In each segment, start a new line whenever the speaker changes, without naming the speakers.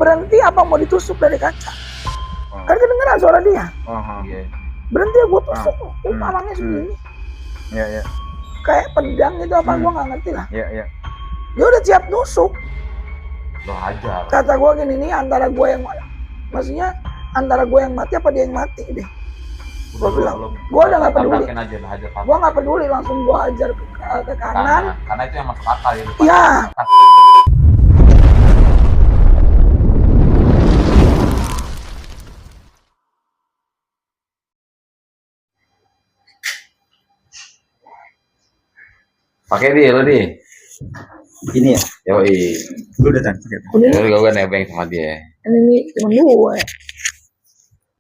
berhenti apa mau ditusuk dari kaca. Kan kedengeran suara dia. Berhenti gue tusuk. Palangnya segini.
Iya.
Kayak pedang itu apa gue nggak ngerti lah.
Iya.
Dia udah siap nusuk.
Lo aja.
Kata gue gini, nih antara gue yang maksudnya antara gue yang mati apa dia yang mati deh. Gue bilang, gue udah nggak peduli. Gue nggak peduli, langsung gue hajar ke kanan.
Karena itu yang masuk akal ya.
Iya.
Pakai dia lo di.
Ini ya.
Yoi.
Lu udah pakai.
Jadi gue nebeng sama dia.
Ini cuma dua.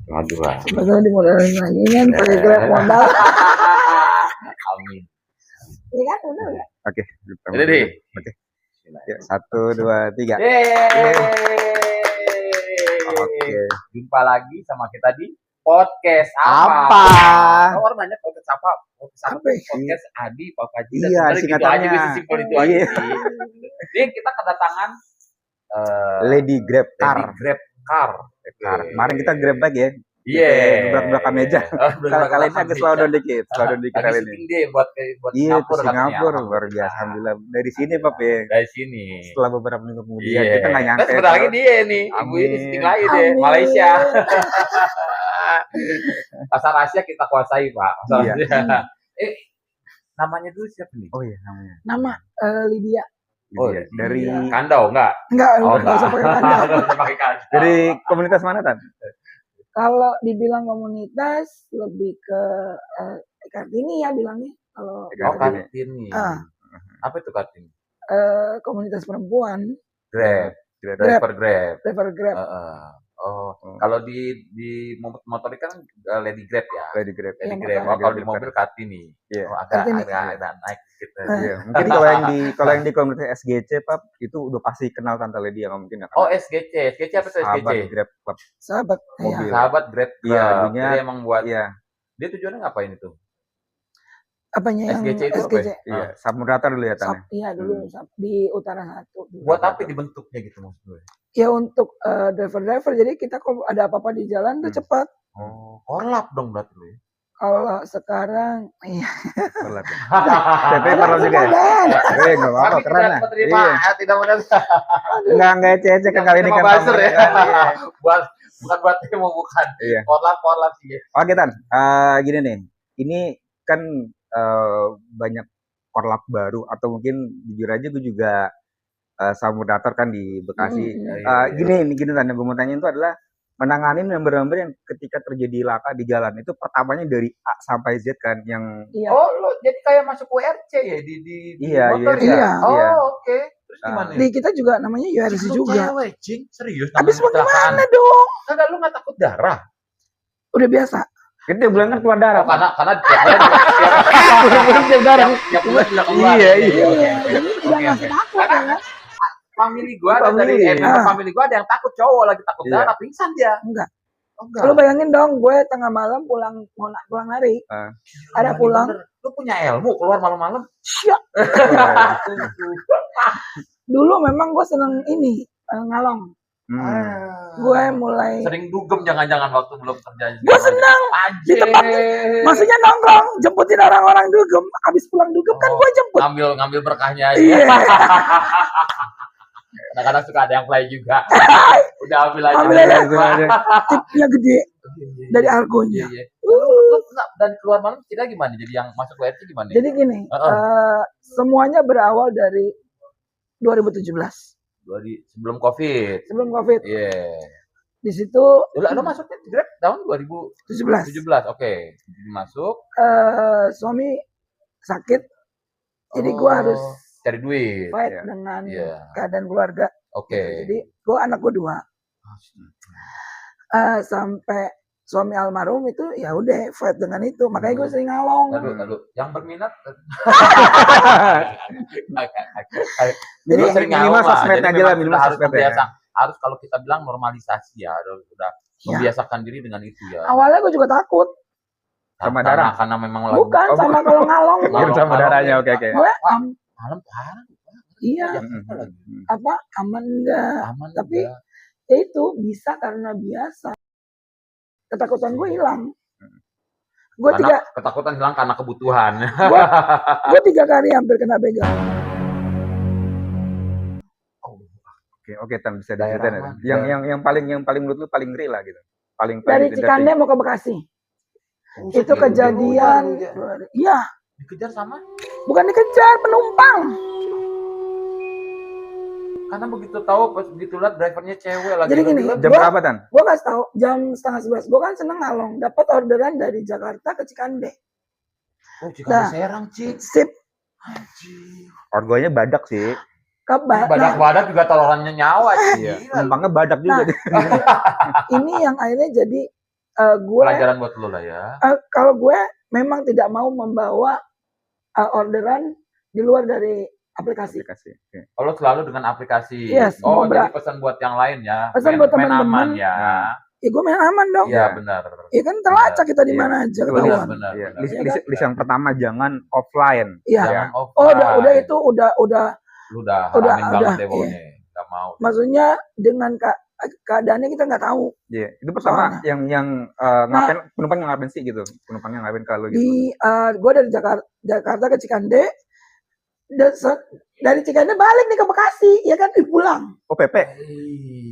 Cuma dua.
Padahal dimodalin lagi kan pakai Grab modal.
Amin.
Ini kan udah nggak?
Oke.
Udah di.
Oke. Ya, 1, 2, 3. Oke.
Jumpa lagi sama kita di podcast apa? Orang nanya podcast apa? Podcast Adi, Pak Haji.
Iya, singkatannya.
Gitu aja, simpel itu aja sih. Ini kita kedatangan
Lady Grab Car. Kemarin kita Grab bag ya.
Iya.
Belakang meja. Kali ini agak slow down dikit kali ini.
Dia buat
Iya, ke Singapura luar biasa. Alhamdulillah dari sini Pak ya.
Dari sini.
Setelah beberapa minggu kemudian kita nggak nyangka.
Sebentar lagi dia nih. Ibu ini syuting lagi deh. Malaysia. Pasar Asia kita kuasai Pak. Pasar Asia. Namanya dulu siapa nih?
Oh iya namanya.
Nama Lydia.
Oh,
iya. Dari
Kandau enggak?
Enggak usah pakai Kandau.
Dari komunitas mana Tan?
Kalau dibilang komunitas lebih ke Kartini ya bilangnya. Kalau
Kartini. Apa itu Kartini?
Komunitas perempuan.
Grab. Driver Grab. Kalau di motor kan Lady Grab ya.
Lady Grab.
Kalau di mobil Kartini.
Iya.
Agak naik gitu.
Iya. Mungkin kalau yang di komunitas SGC Pak itu udah pasti kenal Tante Lady ya mungkin.
Oh SGC apa tuh SGC?
Sahabat Grab Club.
Sahabat
mobil.
Sahabat Grab Club.
Iya,
dia emang buat.
Iya.
Dia tujuannya ngapain itu?
Apanya yang
SGC itu
SGC?
apa?
Iya, Samudra dulu ya Tan.
Iya dulu di Utara 1.
Buat apa dibentuknya gitu maksudnya?
Ya untuk driver, jadi kita kalau ada apa-apa di jalan tuh cepat.
Oh, korlap dong berarti lu ya?
Kalau sekarang, iya.
Korlap. Tapi korlap juga ya? Nggak apa-apa, keren lah.
Tidak menerima.
Nggak ece-ece kan kali ini kan.
Buzzer ya? Bukan buat demo, bukan. Korlap sih.
Oke Tan, gini nih. Ini kan banyak korlap baru atau mungkin jujur aja gue juga Samudra kan di Bekasi. Gini Tan, yang gue mau tanya itu adalah menangani member-member yang ketika terjadi laka di jalan itu pertamanya dari A sampai Z kan yang.
Iya.
Oh lo jadi kayak masuk WRC ya di motor ya?
Iya.
Oh oke. Terus gimana?
Di kita juga namanya URC juga.
Cewek, Cing. Serius?
Habis mau gimana dong?
Kagak lu nggak takut darah?
Udah biasa.
Kita bulan kan keluar darah.
Karena tiap
darah.
tiap bulan sudah keluar.
Iya. Ini udah nggak takut ya.
Family gua ada dari family gua ada yang takut cowok lagi takut darah pingsan dia.
Enggak. Lu bayangin dong, gue tengah malam pulang lari. Ada pulang.
Lu punya ilmu keluar malam-malam?
Siap. Dulu memang gue seneng ini ngalong. Gue mulai
sering dugem jangan-jangan waktu belum kerja.
Gue senang di tempat, maksudnya nongkrong, jemputin orang-orang dugem. Abis pulang dugem kan gue jemput.
Ngambil berkahnya aja.
Iya.
Kadang-kadang suka ada yang play juga. Udah ambil aja.
Tipnya gede dari argonya.
Dan keluar malam kita gimana? Jadi yang masuk WRC gimana?
Jadi gini, semuanya berawal dari 2017.
Sebelum COVID. Iya.
Di situ.
Lo masuknya Grab tahun 2017. Oke. Masuk.
Suami sakit. Jadi gua harus
cari duit.
Fight dengan keadaan keluarga.
Oke.
Jadi anak gua 2. Sampai suami almarhum itu ya udah fight dengan itu. Makanya gue sering ngalong.
Lalu yang berminat.
Jadi minimal sosmed aja lah, minimal sosmed ya.
Harus kalau kita bilang normalisasi ya, udah membiasakan diri dengan itu ya.
Awalnya gue juga takut.
Sama darah?
Karena memang
bukan, sama kalau ngalong.
Sama darahnya, oke.
Gue
malam parah.
Iya. Aman enggak? Tapi Ya itu bisa karena biasa. Ketakutan gue hilang.
Ketakutan hilang karena kebutuhan.
Gue 3 kali hampir kena begal.
Oke, Tan, bisa diceritain ya. Yang paling menurut lu paling ngeri lah gitu. Paling
dari Cikande mau ke Bekasi. Itu kejadian. Iya.
Dikejar sama?
Bukan dikejar, penumpang.
Karena begitu tahu pas begitu lihat drivernya cewek lagi.
Jadi gini,
jam berapa, Tan?
Gue kasih tahu jam 10:30. Gue kan seneng ngalong, dapat orderan dari Jakarta ke Cikande.
Oh, Cikande Serang, Cik.
Sip.
Anjir.
Harganya badak sih.
Badak juga taruhannya nyawa, Cik.
Penumpangnya badak juga.
Ini yang akhirnya jadi gue
pelajaran buat lo lah ya.
Kalau gue memang tidak mau membawa orderan di luar dari aplikasi.
Kalau selalu dengan aplikasi.
Yes,
jadi pesan buat yang lain ya.
Pesan buat teman-teman
ya.
Ya gue main aman dong.
Iya benar.
Iya kan terlacak kita di mana aja ketahuan.
Benar.
List yang pertama jangan offline.
Iya. Oh udah itu udah
haramin banget deh pokoknya. Enggak mau.
Maksudnya dengan keadaannya kita nggak tahu.
Iya, itu pertama yang ngapain penumpang yang ngapain sih gitu? Penumpang yang ngapain kalau gitu?
Gue dari Jakarta ke Cikande. Dari Cikande balik nih ke Bekasi, ya kan pulang.
Oh, PP?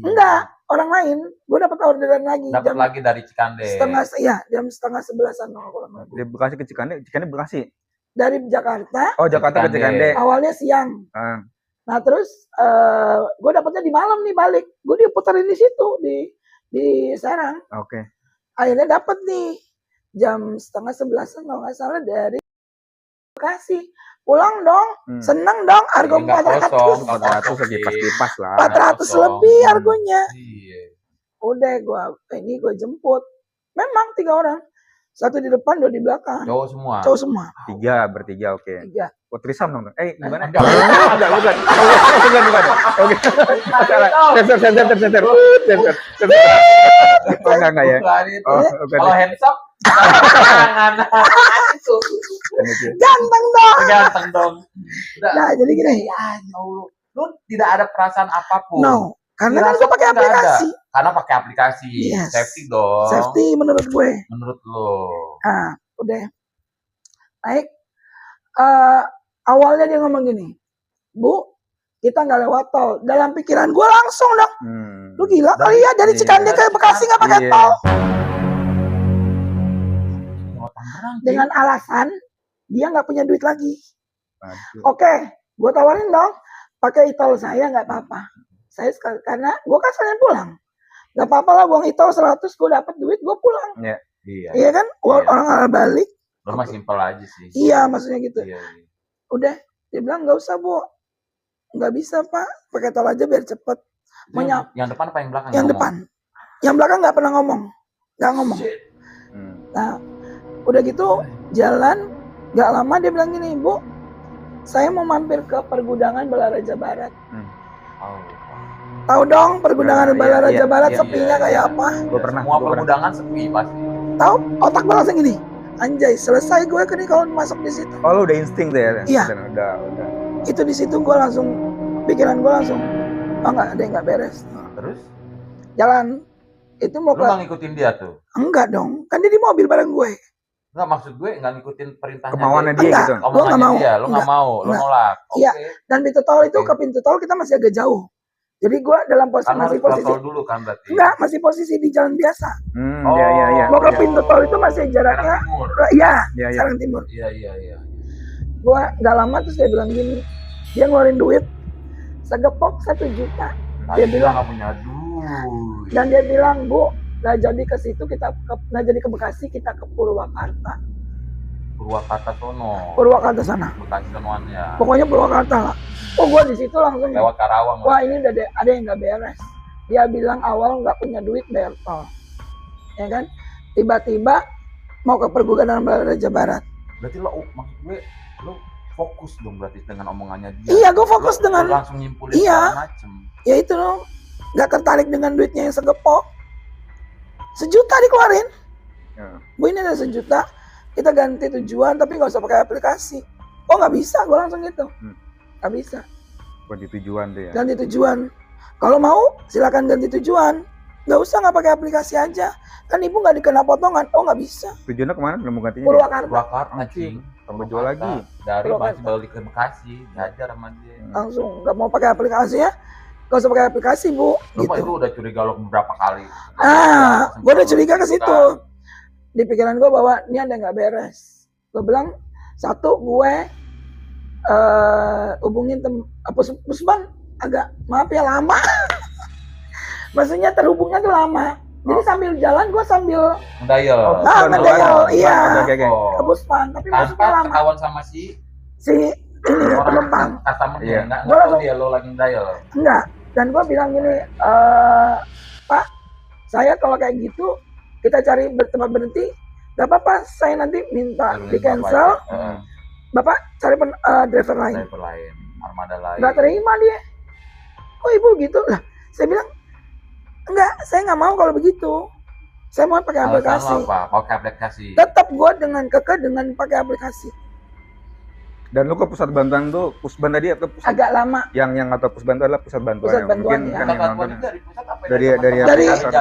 Enggak, orang lain. Gue dapat orderan lagi.
Dapat lagi dari Cikande.
Jam 10:30-an kalau
Dari Bekasi ke Cikande Bekasi.
Dari Jakarta.
Oh, Jakarta ke Cikande.
Awalnya siang. Nah, terus gue dapatnya di malam nih balik. Gue diputerin di situ di Serang.
Oke.
Akhirnya dapat nih jam 10:30 kalau nggak salah dari Bekasi. Pulang dong, seneng dong, harga 400
pas lah.
400 lebih harganya. Udah gue jemput. Memang 3 orang. 1 di depan, 2 di belakang.
Cowok semua.
3 bertiga, oke.
3.
Oh, trisam dong. Gimana?
Enggak.
Bukan. Oke. Sensor. Enggak ya.
Kalau hands up tangan. Ganteng dong.
Nah, jadi gini.
Ya Allah. Lu tidak ada perasaan apapun.
No, karena kan gue pakai aplikasi.
Karena pakai aplikasi.
Yes.
Safety dong.
Safety menurut gue.
Menurut lo.
Nah, udah. Naik. Awalnya dia ngomong gini. Bu, kita nggak lewat tol. Dalam pikiran gue langsung dong. Lu gila kali ya dari Cikande ke Bekasi nggak pakai tol. Dengan alasan dia nggak punya duit lagi. Oke, gue tawarin dong, pakai e-tol saya nggak apa-apa. Saya karena gue kan sekalian pulang, nggak apa-apa lah buang e-tol 100, gue dapat duit, gue pulang. Iya kan, orang arah balik.
Normal simpel aja sih.
Iya, maksudnya gitu. Udah, dia bilang nggak usah bu, nggak bisa pak, pakai tol aja biar cepet.
Yang depan apa yang belakang?
Yang depan, yang belakang nggak pernah ngomong, nggak ngomong. Nah, udah gitu jalan, nggak lama dia bilang gini, bu, saya mau mampir ke pergudangan Balaraja Barat. Tahu dong pergudangan Balaraja Barat sepinya kayak apa?
Gue pernah.
Semua pergudangan sepi pasti.
Tahu? Otak gue langsung gini, anjay, selesai gue nih kalau masuk di situ.
Oh, lu udah insting tuh ya?
Iya.
Udah.
Itu di situ gue langsung, pikiran gue langsung, nggak ada yang nggak beres.
Terus?
Jalan. Itu mau
lu nggak ngikutin dia tuh?
Enggak dong, kan dia di mobil bareng gue.
Enggak, maksud gue nggak ngikutin perintahnya
kemauannya dia gitu.
Gue nggak mau.
Dia, lu nggak mau, lu nolak.
Iya. Dan pintu tol itu ke pintu tol kita masih agak jauh. Jadi gue dalam posisi
masih posisi dulu kan berarti.
Enggak, masih posisi di jalan biasa.
Iya.
Mau ke pintu tol itu masih jaraknya. Iya. Serang Timur.
Iya.
Gue nggak lama terus dia bilang gini, dia ngeluarin duit segepok 1 juta. Dia bilang
nggak punya duit.
Dan dia bilang, bu, nggak jadi ke situ, nggak jadi ke Bekasi, kita ke Purwakarta. Purwakarta sana.
Bekasi semuanya.
Pokoknya Purwakarta lah. Oh, gue di situ langsung
lewat Karawang.
Wah, ini udah ada yang nggak beres. Dia bilang awal nggak punya duit bayar tol, ya kan? Tiba-tiba mau ke pergudangan Balaraja Barat.
Berarti maksud gue, lo fokus dong berarti dengan omongannya dia.
Iya, gue fokus dengan.
Lo langsung nyimpulin macem.
Ya itu loh, nggak tertarik dengan duitnya yang segepok. 1 juta dikeluarin. Bu, ini ada 1 juta. Kita ganti tujuan tapi nggak usah pakai aplikasi. Oh, nggak bisa, gue langsung gitu. Nggak bisa.
Ganti tujuan tuh ya.
Ganti tujuan. Kalau mau silakan ganti tujuan. Nggak usah nggak pakai aplikasi aja. Kan ibu nggak dikena potongan. Oh nggak bisa.
Tujuannya kemana? Belum mau gantinya?
Purwakarta.
Anjing.
Tambah jual lagi.
Dari masih balik ke Bekasi, diajar sama dia.
Langsung nggak mau pakai aplikasi ya. Gak usah pakai aplikasi bu.
Lu
Gitu.
itu udah curiga lo beberapa kali.
Gue udah curiga ke situ. Di pikiran gue bahwa ini ada nggak beres. Gue bilang satu gue hubungin Pusban agak maaf ya lama. Maksudnya terhubungnya tuh lama. Jadi sambil jalan gue sambil
ngedial.
ngedial, iya.
Ke
Pusban, tapi maksudnya lama.
Ketahuan sama si
ini penumpang.
Customer-nya nggak tahu dia lo lagi ngedial.
Enggak. Dan gue bilang gini, Pak, saya kalau kayak gitu kita cari tempat berhenti, gak apa-apa. Saya nanti minta di cancel. Bapak cari driver lain.
Armada lain.
Gak terima dia. Oh ibu gitu lah. Saya bilang enggak, saya nggak mau kalau begitu. Saya mau pakai aplikasi.
Apa? Pakai aplikasi.
Tetap gue dengan kekeh dengan pakai aplikasi.
Dan lu ke pusat bantuan tuh Pusban tadi atau pusat?
Agak lama.
Yang atau pusat bantuan adalah pusat bantuan.
Pusat bantuan,
mungkin
ya.
kan yang nonton
Dari pusat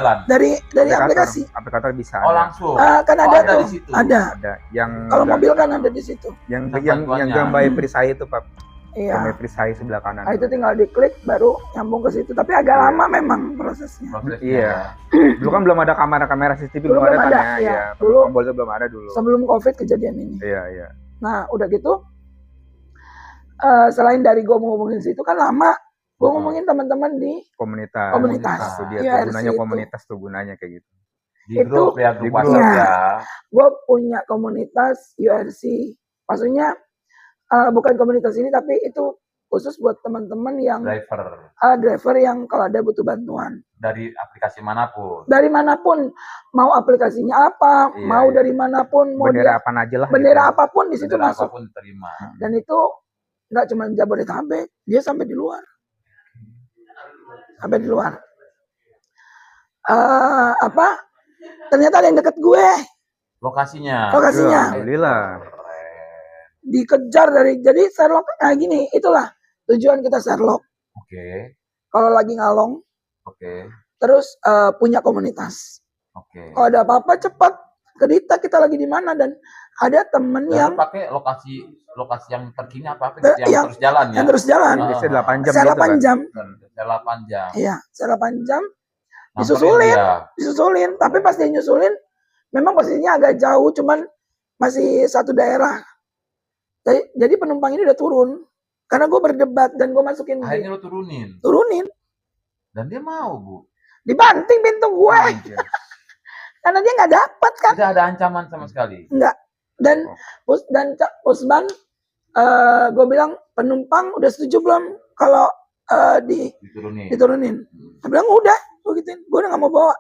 apa?
Dari aplikasi.
Aplikator bisa.
Oh langsung.
Kan ada tuh.
Di situ.
Ada.
Yang
kalau mobil kan ada di situ.
Yang gambar perisai itu Pak.
Iya.
Gambar perisai sebelah kanan.
Itu tinggal diklik baru nyambung ke situ. Tapi agak lama memang prosesnya.
Iya. Dulu kan belum ada kamera CCTV belum ada kan ya.
Dulu
belum ada dulu.
Sebelum Covid kejadian ini.
Iya.
Nah udah gitu. Selain dari gue mau ngomongin situ kan lama, gue ngomongin teman-teman di
komunitas.
Itu
dia gunanya komunitas tuh gunanya kayak gitu.
Di grup ya, grup WhatsApp ya.
Gue punya komunitas URC, maksudnya bukan komunitas ini tapi itu khusus buat teman-teman yang driver yang kalau ada butuh bantuan.
Dari aplikasi manapun.
Dari manapun, mau aplikasinya apa, mau dari manapun, mau
bendera apa aja lah.
Bendera gitu. Apapun di situ masuk.
Apapun terima.
Dan itu nggak cuma Jabodetabek, dia sampai di luar. Ternyata ada yang deket gue.
Lokasinya.
Alhamdulillah.
Dikejar jadi Sherlock gini, itulah tujuan kita Sherlock.
Oke.
Kalau lagi ngalong.
Oke.
Terus punya komunitas.
Oke.
Kalau ada apa-apa cepat ke Dita, kita lagi di mana, dan ada temen yang
pakai lokasi yang terkini apa yang terus jalan ya.
Yang terus jalan.
Biasanya 8 jam.
8 jam.
8 jam.
Iya, 8 jam. Disusulin. Tapi pas dia nyusulin, memang posisinya agak jauh, cuman masih satu daerah. Jadi penumpang ini udah turun. Karena gue berdebat dan gue masukin.
Akhirnya lo turunin. Dan dia mau, Bu.
Dibanting pintu gue. Karena dia nggak dapat kan.
Tidak ada ancaman sama sekali.
Enggak. Dan Pusban, gue bilang penumpang udah setuju belum kalau diturunin. Dia bilang udah, gue gituin. Gue udah nggak mau bawa.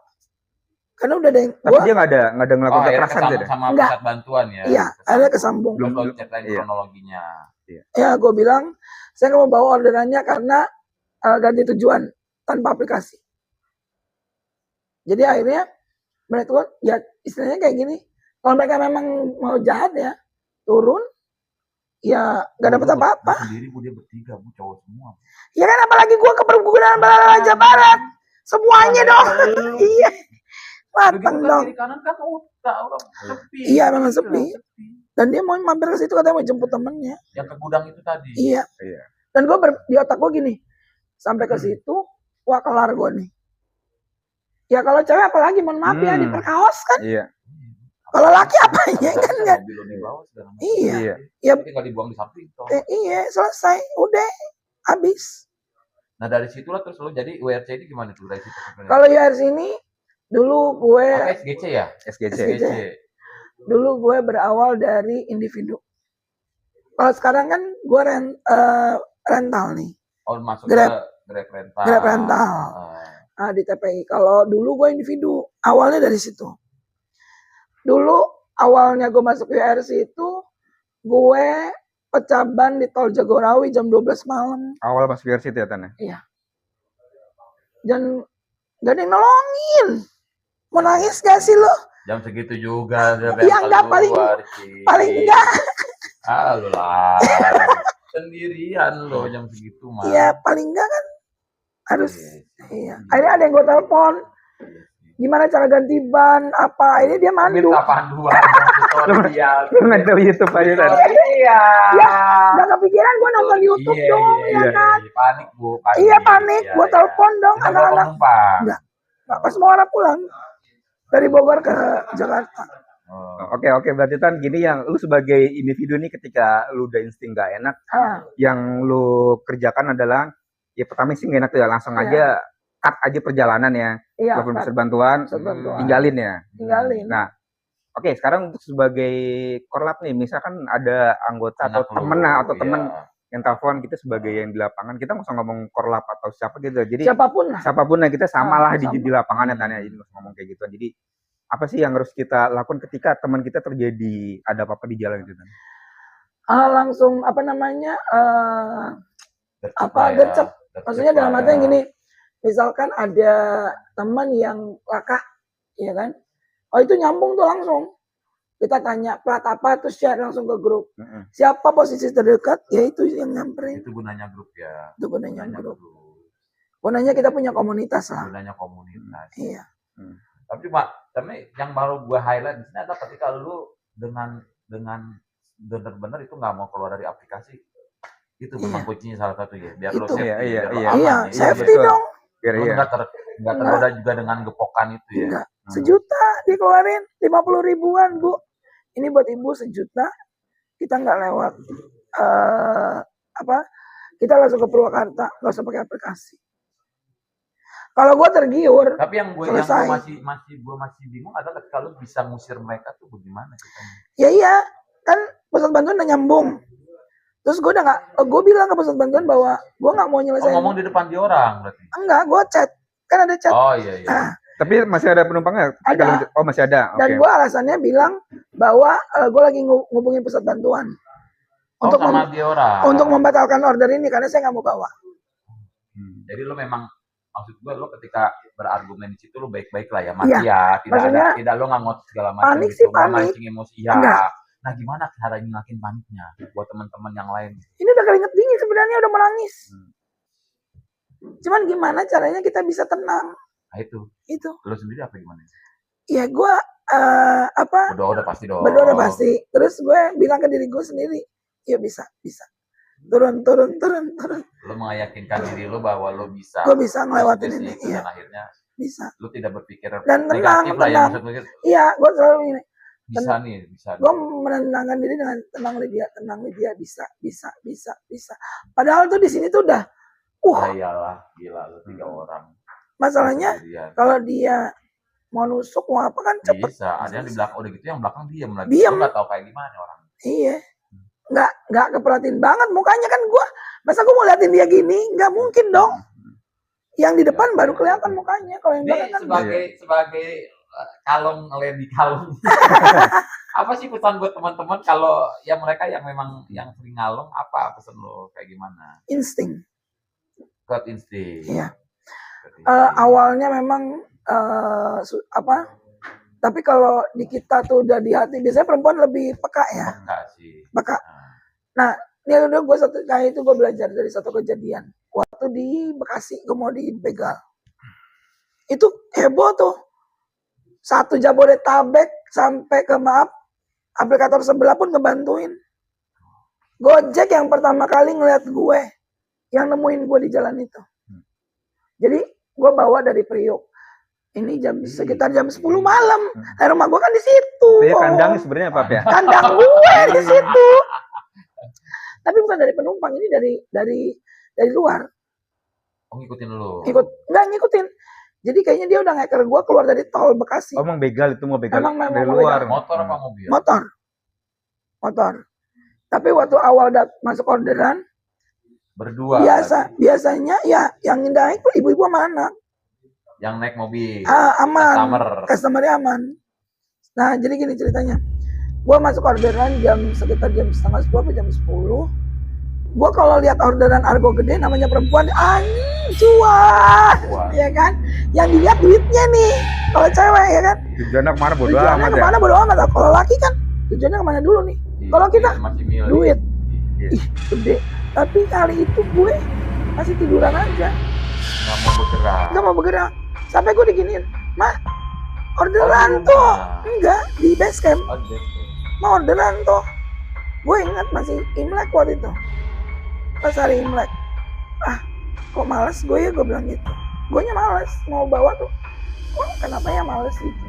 Karena udah ada yang.
Tapi dia nggak ada ngelakuin kekerasan
gitu. Sama pusat bantuan ya.
Iya, ada kesambung.
Belum ceritain kronologinya.
Ya, gue bilang saya nggak mau bawa orderannya karena ganti tujuan tanpa aplikasi. Jadi akhirnya mereka ya istilahnya kayak gini. Kalau mereka memang mau jahat ya turun, ya nggak dapat apa-apa.
Sendiri dia bertiga, Bu, cowok semua.
Ya kan apalagi gue ke pergudangan Raja Barat, semuanya dong. Iya, matang dong.
Kiri kanan kan udah sepi.
Iya memang sepi. Dan dia mau mampir ke situ katanya mau jemput temennya.
Yang ke gudang itu tadi.
Iya. Dan gue di otak gue gini, sampai ke situ, wah kelar gue nih. Ya kalau cewek apalagi mohon maaf ya diperkaos kan.
Iya.
Kalau laki apanya kan enggak. Iya.
Ya tinggal dibuang di samping toh.
Iya, selesai. Udah habis.
Nah, dari situlah terus lo jadi URC ini gimana tuh dari situ?
Kalau URC ini dulu gue
SGC ya?
SGC.
Dulu gue berawal dari individu. Kalau sekarang kan gue rental nih.
Oh, masuk ke Grab rental.
Grab rental. Nah, di TPI. Kalau dulu gue individu, awalnya dari situ. Dulu awalnya gue masuk URC itu, gue pecah ban di tol Jagorawi jam 12 malam.
Awal masuk URC itu ya, Tan?
Iya. Dan gak ada yang nolongin. Mau nangis gak sih lo?
Jam segitu juga.
Iya enggak, paling enggak.
Ah, lo lah. Sendirian lo jam segitu mah.
Iya, paling enggak kan Harus. Iya. Akhirnya ada yang gue telepon. Gimana cara ganti ban, apa, ini dia mandu.
Minta panduan, tutorial.
Lu nonton YouTube aja kan?
Iya.
Ya, gak kepikiran gue nonton YouTube dong, ya kan?
Panik, Bu.
Iya, panik. Gue telepon dong anak-anak. Enggak, pas mau orang pulang. Dari Bogor ke Jakarta.
Oke, berarti Tan gini, yang lu sebagai individu nih ketika lu udah insting gak enak, yang lu kerjakan adalah, ya pertama sih gak enak tuh ya, langsung aja cut aja perjalanan ya. Walaupun bisa bantuan, tinggalin ya. Nah, oke, sekarang untuk sebagai korlap nih, misalkan ada anggota atau temen yang telepon kita sebagai yang di lapangan, kita nggak usah ngomong korlap atau siapa gitu. Jadi siapapun lah kita samalah di lapangan ya Tanya. Jadi nggak usah ngomong kayak gitu. Jadi apa sih yang harus kita lakukan ketika teman kita terjadi ada apa-apa di jalan gitu?
Langsung gercep. Maksudnya dalam arti yang gini. Misalkan ada teman yang laka, ya kan? Oh itu nyambung tuh langsung. Kita tanya plat apa, terus share langsung ke grup. Siapa posisi terdekat, ya itu yang nyamperin.
Itu gunanya grup ya.
Itu gunanya grup. Gunanya kita punya komunitas lah.
Gunanya komunitas.
Iya.
Tapi yang baru gua highlight di sini adalah ketika lu dengan benar-benar itu nggak mau keluar dari aplikasi. Itu memang kuncinya salah satu ya. Biar lu safety.
Iya, safety dong.
Biar nggak tergoda juga dengan gepokan itu ya.
Enggak. 1 juta dikeluarin, 50 ribuan Bu. Ini buat ibu 1 juta. Kita nggak lewat kita langsung ke Purwakarta, nggak usah pakai aplikasi. Kalau gue tergiur,
tapi yang gue masih bingung adalah ketika lu bisa ngusir mereka tuh bagaimana ceritanya?
Ya iya, kan pusat bantuan udah nyambung. Terus gue bilang ke pusat bantuan bahwa gue nggak mau nyelesain.
Ngomong di depan dia orang berarti?
Enggak, gue chat. Kan ada chat.
Oh iya.
Tapi masih ada penumpangnya?
Ada.
Oh masih ada.
Dan gue alasannya bilang bahwa gue lagi ngubungin pusat bantuan. Untuk membatalkan order ini karena saya nggak mau bawa.
Jadi lo memang, maksud gue lo ketika berargumen di situ lo baik-baik lah ya, mati ya. Tidak lo ngangot segala macam.
Panik sih, panik.
Emosi ya. Nah gimana cara ngilangin paniknya buat teman-teman yang lain?
Ini udah keringet dingin sebenarnya, udah menangis. Cuman gimana caranya kita bisa tenang?
Nah itu. Lo sendiri apa gimana?
Ya gue
berdoa udah pasti dong.
Berdoa udah pasti. Terus gue bilang ke diri gue sendiri, ya bisa. Turun.
Lo meyakinkan diri lo bahwa lo bisa.
Gue bisa ngelewatin ini.
Dan akhirnya
bisa.
Lo tidak berpikir
dan
negatif lah ya maksudnya.
Iya, gue selalu ini.
Bisa.
Gue menenangkan diri dengan tenang Lydia, bisa. Padahal tuh di sini tuh udah,
iyalah, gila lu 3 orang.
Masalahnya kalau dia mau nusuk mau apa kan cepet.
Bisa, ada yang di belakang udah gitu, yang belakang diam lagi.
Diam.
Nggak tahu kayak gimana orang.
Iya, nggak keperhatiin banget mukanya kan gue. Masa gue mau liatin dia gini? Nggak mungkin dong. Yang di depan baru kelihatan mukanya. Kalau yang belakang kan
sebagai kalong ngeledi kalong. Apa sih pesan buat teman-teman kalau ya mereka yang memang yang sering ngalong, apa pesan lo kayak gimana?
Insting.
Gut insting.
Iya. Awalnya memang tapi kalau di kita tuh udah di hati, biasanya perempuan lebih peka ya. Peka. Nah, ini udah gue belajar dari satu kejadian. Waktu di Bekasi gue mau dibegal. Itu heboh tuh. 1 Jabodetabek sampai ke aplikator sebelah pun ngebantuin. Gojek yang pertama kali ngeliat gue, yang nemuin gue di jalan itu. Jadi gue bawa dari Priok. Ini sekitar jam 10 malam. Nah, rumah gue kan di situ.
Kandang sebenarnya apa ya?
Kandang gue di situ. Tapi bukan dari penumpang, ini dari luar.
Oh, ngikutin lu?
Nggak ngikutin. Jadi kayaknya dia udah ngeker gue keluar dari tol Bekasi.
Oh, emang begal itu mau begal
dari
luar.
Motor apa mobil?
Motor. Tapi waktu awal masuk orderan
berdua.
Biasanya ya yang naik tuh ibu-ibu sama anak.
Yang naik mobil.
Aman. Customer-nya aman. Nah, jadi gini ceritanya. Gue masuk orderan sekitar jam 9:30 atau jam 10. Gue kalau lihat orderan argo gede namanya perempuan, cuan, ya kan? Yang dilihat duitnya nih, kalau cewek ya kan?
Tujuannya kemana bodo amat ya?
Tujuannya kemana bodo amat. Kalau laki kan tujuannya kemana dulu nih? Kalau kita duit, gede. Tapi kali itu gue masih tiduran aja. Nggak mau bergerak. Sampai gue diginiin, "Ma, orderan tuh." Enggak, di base camp. Mau orderan tuh. Gue ingat masih Imlek waktu itu. Pas hari Imlek. Kok males gue ya, gue bilang gitu. Gue nya males mau bawa tuh. Kok kenapa ya males gitu.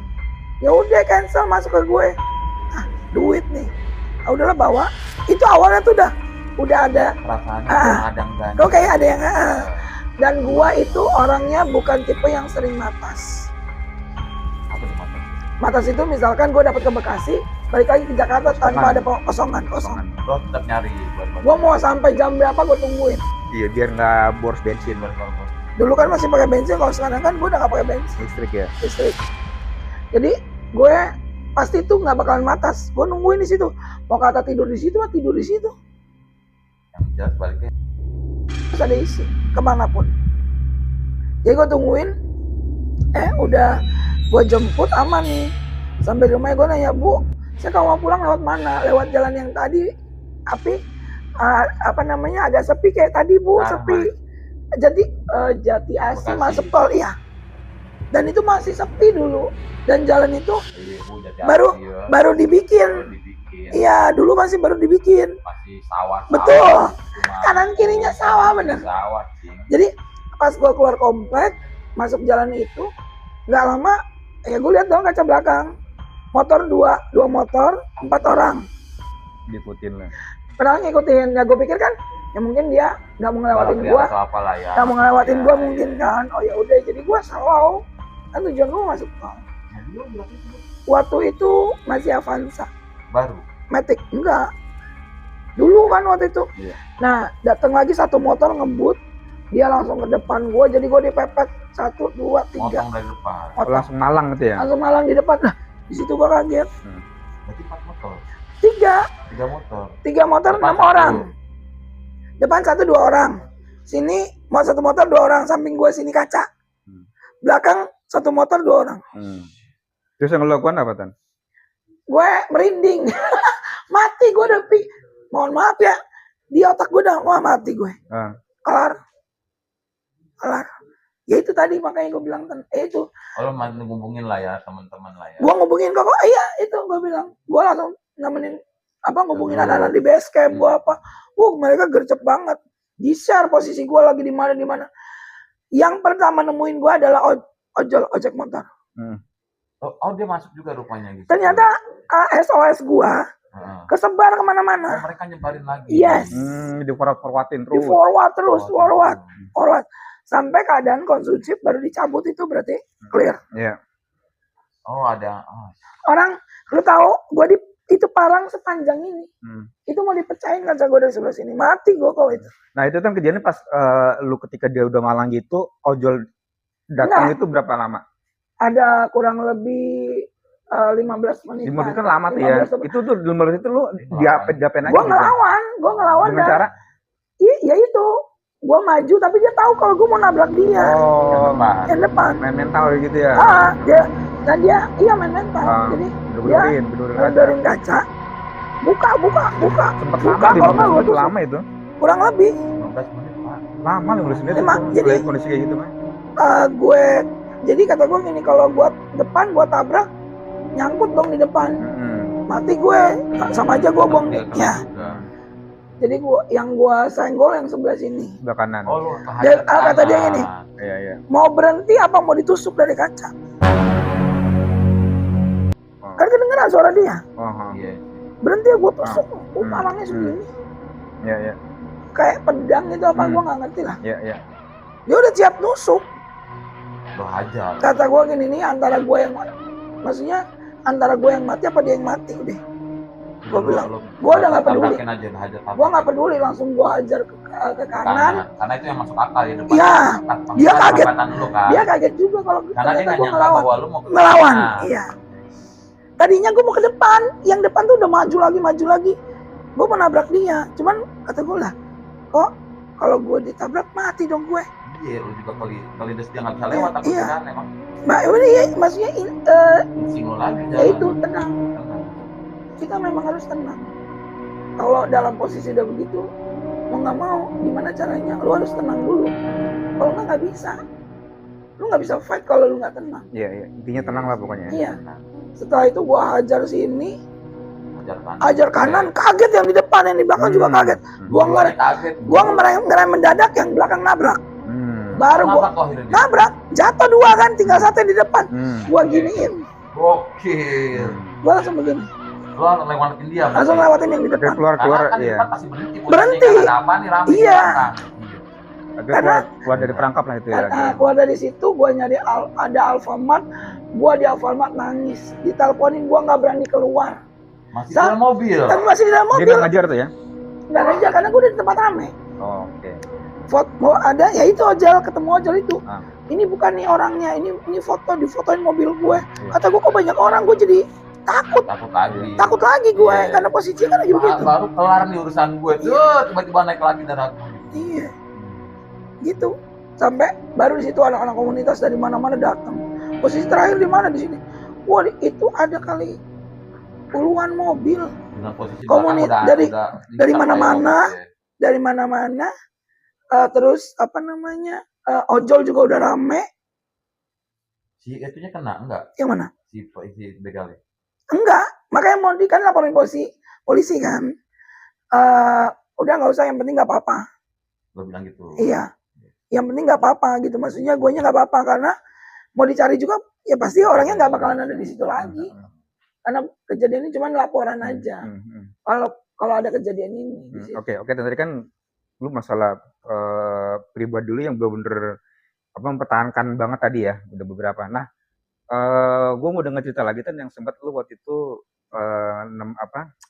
Ya udah cancel, masuk ke gue. Duit nih. Udahlah bawa. Itu awalnya tuh udah ada
rasanya
kok kayak ada yang dan gua itu orangnya bukan tipe yang sering matas.
Apa tuh matas?
Matas itu misalkan gua dapat ke Bekasi, balik lagi ke Jakarta tanpa ada kosongan.
Lo tetap nyari
Gua mau sampai jam berapa gua tungguin.
Iya, biar nggak boros bensin.
Dulu kan masih pakai bensin, kalau sekarang kan gua udah nggak pakai bensin. Listrik. Jadi gue pasti tuh nggak bakalan matas. Gue nungguin di situ. Mau kata tidur di situ, mah tidur di situ.
Yang jelas baliknya.
Terus ada isi kemanapun. Jadi gue tungguin. Udah gue jemput aman nih. Sampai di rumahnya gue nanya, "Bu, saya kalau mau pulang lewat mana? Lewat jalan yang tadi agak sepi kayak tadi, Bu, sepi." Jadi Jati Asih masuk tol, iya. Dan itu masih sepi dulu. Dan jalan itu baru dibikin. Iya, dulu masih baru dibikin.
Masih sawah.
Betul. Kanan kirinya sawah, bener. Jadi pas gue keluar komplek, masuk jalan itu, nggak lama, ya gue lihat dong kaca belakang. Motor dua motor, 4 orang.
Diikutin lah.
Padahal ngikutin, ya gue pikir kan, ya mungkin dia nggak mau ngelewatin gue. Nggak mau ngelewatin gue mungkin kan. Oh ya udah, jadi gue slow. Kan tujuan gue masuk tol. Waktu itu masih Avanza.
Baru?
Matic, enggak. Dulu kan waktu itu.
Iya.
Nah, datang lagi satu motor ngebut, dia langsung ke depan gue, jadi gue dipepet 1, 2, 3.
Motong dari depan.
Langsung malang gitu ya?
Langsung malang di depan. Nah, di situ gue kaget.
Berarti 4 motor? 3 motor.
3 motor, 6 orang. Depan 1, 2 orang. Sini mau 1 motor 2 orang, samping gue sini kaca. Belakang 1 motor 2 orang.
Terus yang lo lakukan apa, Tan?
Gue merinding. Mati gue udah mohon maaf ya, di otak gue udah mati gue. Kelar. Ya itu tadi makanya gue bilang itu.
Lo ngubungin lah ya teman-teman lah ya.
Gue ngubungin kok, iya itu gue bilang. Gue langsung nemenin ngubungin anak-anak di base camp gue apa. Mereka gercep banget. Di-share posisi gue lagi di mana. Yang pertama nemuin gue adalah ojek motor.
Oh dia masuk juga rupanya gitu.
Ternyata SOS gue kesebar kemana-mana.
Mereka nyebarin lagi.
Yes.
Di-forwardin terus. Forward.
Sampai keadaan konsumsif baru dicabut, itu berarti clear.
Iya.
Oh ada.
Orang, lu tahu, gue itu parang sepanjang ini. Itu mau dipecahin kaca gue dari sebelah sini. Mati gue kalau itu.
Nah itu kan kejadiannya pas lu ketika dia udah malang gitu, ojol datang itu berapa lama?
Ada kurang lebih 15 menit.
15 menit kan lama tuh ya. Itu tuh 15 menit itu lu diapain aja? Gue
ngelawan.
Dengan cara?
Iya itu. Gue maju tapi dia tahu kalau gue mau nabrak dia. Yang depan.
Main mental gitu ya.
Dia main mental. Jadi benerin kaca. Buka.
Sempet lama, lama itu.
Kurang lebih
15 menit, Pak.
Lama 15 menit.
Jadi
kondisi kayak gitu, Mas.
Jadi kata gue gini, kalau gue depan gue tabrak, nyangkut dong di depan. Mati gue. Sama aja gue buang. Ya. Jadi yang gue senggol yang sebelah sini.
Sebelah kanan.
Kata dia gini.
Iya.
Mau berhenti apa mau ditusuk dari kaca? Kan kedengeran suara dia.
Iya.
Berhenti ya gue tusuk. Palangnya segini.
Iya.
Kayak pedang gitu apa gue nggak ngerti lah.
Iya.
Dia udah siap nusuk.
Lo hajar.
Kata gue gini nih, antara gue yang mati apa dia yang mati udah. Gue bilang, gue udah nggak peduli. Gue nggak peduli, langsung gue hajar ke kanan.
Karena itu yang masuk akal ya depan.
Iya, dia kaget.
Kan?
Dia kaget juga kalau
karena dia nggak nyangka bahwa lu mau
ngelawan. Iya. Tadinya gue mau ke depan, yang depan tuh udah maju lagi. Gue mau nabrak dia, cuman kata gue lah, kok kalau gue ditabrak mati dong gue.
Iya, lu juga kali dia nggak bisa lewat, tapi kan emang.
Maksudnya
singgung lagi.
Ya itu tenang. Kita memang harus tenang. Kalau dalam posisi udah begitu, mau nggak mau, gimana caranya? Lu harus tenang dulu. kalau nggak bisa. Lu nggak bisa fight kalau lu nggak tenang.
Iya, intinya tenang lah pokoknya.
Iya. Setelah itu gua hajar sini, hajar kanan, kaget yang di depan, yang di belakang juga kaget. Gua ngerem mendadak, yang belakang nabrak. Baru gua nabrak, jatuh 2 kan, tinggal 1 yang di depan. Gua giniin.
Gokil.
Gua langsung begini.
Lu lewatin dia.
Langsung lewatin yang di depan.
Keluar,
iya.
Berhenti. Iya.
Karena keluar dari perangkap lah itu ya.
Keluar dari situ, gue nyari ada Alfamart, gue di Alfamart nangis, diteleponin, gue nggak berani keluar.
Masih di dalam mobil.
Tapi masih di dalam mobil.
Dia ngajar tuh ya?
Nggak ngajar karena gue di tempat rame.
Oh, oke.
Mau ada, ya itu Ojol, ketemu Ojol itu. Ini bukan nih orangnya, ini foto, difotoin mobil gue. Kata gue kok banyak orang, gue jadi takut lagi gue, karena posisinya kan lagi begitu.
Baru kelar nih urusan gue tuh, tiba-tiba naik lagi darah gue.
Iya. Gitu sampai baru di situ anak-anak komunitas dari mana-mana datang. Posisi terakhir di mana di sini? Wah, itu ada kali puluhan mobil. Komunitas dari mana-mana, dari mana-mana. Terus apa namanya? Ojol juga udah rame.
Si itunya kena enggak?
Yang mana?
Si begalnya.
Enggak, makanya mau kan laporin polisi kan. Udah nggak usah, yang penting nggak apa-apa.
Lo bilang gitu.
Iya. Yang penting nggak apa-apa gitu, maksudnya guanya nggak apa-apa karena mau dicari juga ya pasti orangnya nggak bakalan ada di situ lagi, karena kejadian ini cuma laporan aja. Kalau ada kejadian ini.
Oke, tadi kan lu masalah pribadi dulu yang bener-bener mempertahankan banget tadi ya, udah beberapa. Nah, gue mau denger cerita lagi kan yang sempat lu waktu itu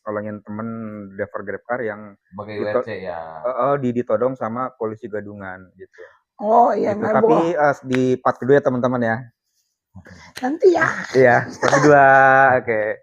nolongin temen driver GrabCar yang
WC ya.
ditodong sama polisi gadungan gitu.
Oh iya,
gitu. Tapi di part kedua ya teman-teman ya.
Nanti ya.
Iya, part kedua. Oke.